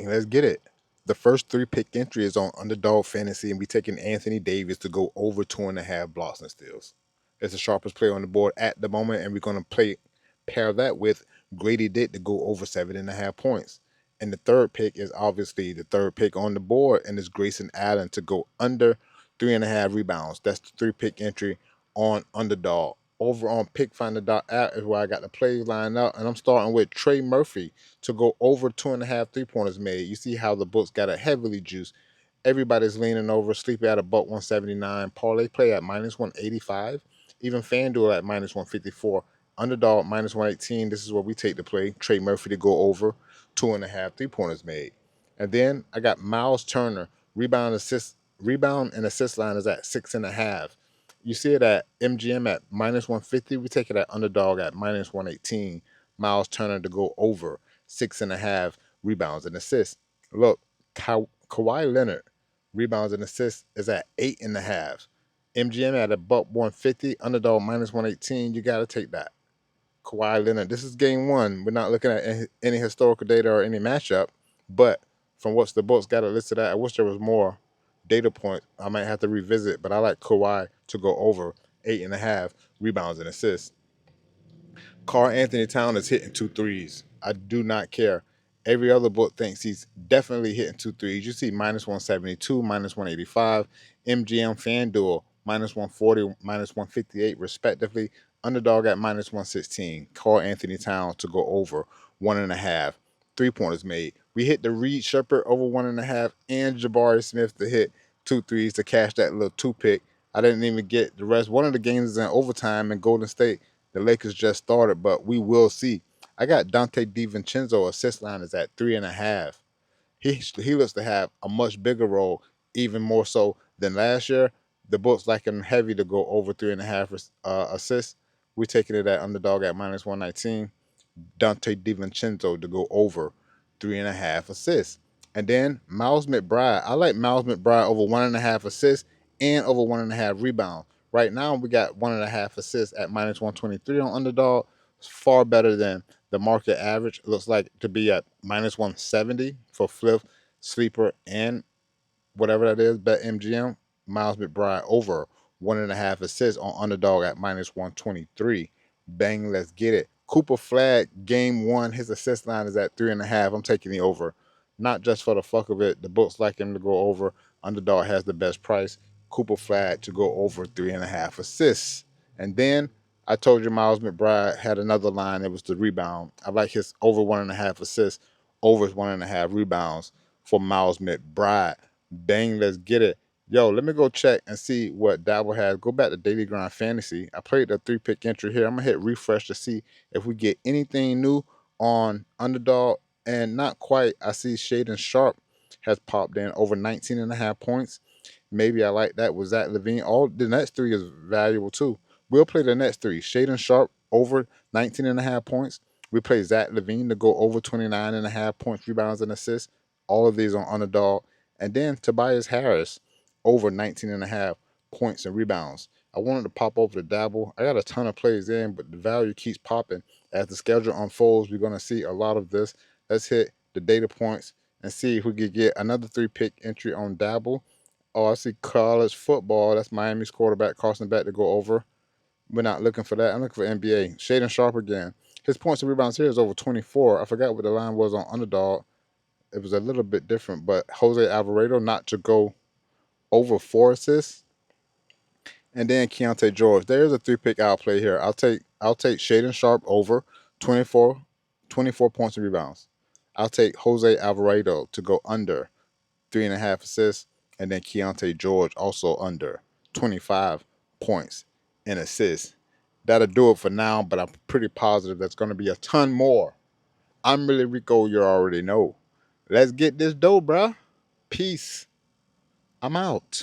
Bang, let's get it. The first 3-pick entry is on Underdog Fantasy, and we taking Anthony Davis to go over 2.5 blocks and steals. It's the sharpest player on the board at the moment, and we're going to pair that with Grady Dick to go over 7.5 points. And the third pick is obviously the third pick on the board, and it's Grayson Allen to go under 3.5 rebounds. That's the 3-pick entry on Underdog. Over on pickfinder.app is where I got the plays lined up, and I'm starting with Trey Murphy to go over 2.5 3-pointers made. You see how the books got a heavily juiced. Everybody's leaning over. Sleepy at a buck 179. ParlayPlay at minus 185. Even FanDuel at minus 154. Underdog minus 118. This is where we take the play. Trey Murphy to go over 2.5 3-pointers made. And then I got Miles Turner. Rebound and assist line is at 6.5. You see it at MGM at minus 150. We take it at Underdog at minus 118. Miles Turner to go over 6.5 rebounds and assists. Look, Kawhi Leonard rebounds and assists is at 8.5. MGM at a buck 150. Underdog minus 118. You got to take that. Kawhi Leonard. This is game one. We're not looking at any historical data or any matchup, but from what's the books got it listed at, I wish there was more data points. I might have to revisit, but I like Kawhi to go over 8.5 rebounds and assists. Karl-Anthony Towns is hitting 2 threes. I do not care. Every other book thinks he's definitely hitting 2 threes. You see minus 172, minus 185, MGM FanDuel minus 140, minus 158 respectively. Underdog at minus 116. Karl-Anthony Towns to go over 1.5 3-pointers made. We hit the Reed Shepherd over 1.5 and Jabari Smith to hit 2 threes to cash that little 2-pick. I didn't even get the rest. One of the games is in overtime in Golden State. The Lakers just started, but we will see. I got Dante DiVincenzo assist line is at 3.5. He looks to have a much bigger role, even more so than last year. The books like him heavy to go over 3.5 assists. We're taking it at Underdog at minus 119. Dante DiVincenzo to go over 3.5 assists. And then Miles McBride. I like Miles McBride over 1.5 assists and over 1.5 rebounds. Right now, we got 1.5 assists at minus 123 on Underdog. It's far better than the market average. It looks like to be at minus 170 for Flip, Sleeper, and whatever that is, BetMGM. Miles McBride over 1.5 assists on Underdog at minus 123. Bang, let's get it. Cooper Flag, game one, his assist line is at 3.5. I'm taking the over. Not just for the fuck of it. The books like him to go over. Underdog has the best price. Cooper Flag to go over 3.5 assists. And then I told you Miles McBride had another line. It was the rebound. I like his over 1.5 assists, over 1.5 rebounds for Miles McBride. Bang, let's get it. Yo, let me go check and see what Dabble has. Go back to Daily Grind Fantasy. I played the 3-pick entry here. I'm going to hit refresh to see if we get anything new on Underdog. And not quite. I see Shaden Sharp has popped in over 19.5 points. Maybe I like that with Zach LaVine. All the next 3 is valuable too. We'll play the next 3. Shaden Sharp over 19.5 points. We play Zach LaVine to go over 29.5 points, rebounds, and assists. All of these on Underdog. And then Tobias Harris over 19.5 points and rebounds. I wanted to pop over to Dabble. I got a ton of plays in, but the value keeps popping. As the schedule unfolds, we're going to see a lot of this. Let's hit the data points and see if we could get another 3-pick entry on Dabble. Oh, I see college football. That's Miami's quarterback, Carson Beck to go over. We're not looking for that. I'm looking for NBA. Shaden Sharp again. His points and rebounds here is over 24. I forgot what the line was on Underdog. It was a little bit different, but Jose Alvarado not to go over 4 assists. And then Keontae George. There's a 3-pick outplay here. I'll take Shaden Sharp over 24 points and rebounds. I'll take Jose Alvarado to go under 3.5 assists. And then Keontae George also under 25 points and assists. That'll do it for now, but I'm pretty positive that's going to be a ton more. I'm ReallyRico, you already know. Let's get this dough, bruh. Peace. I'm out.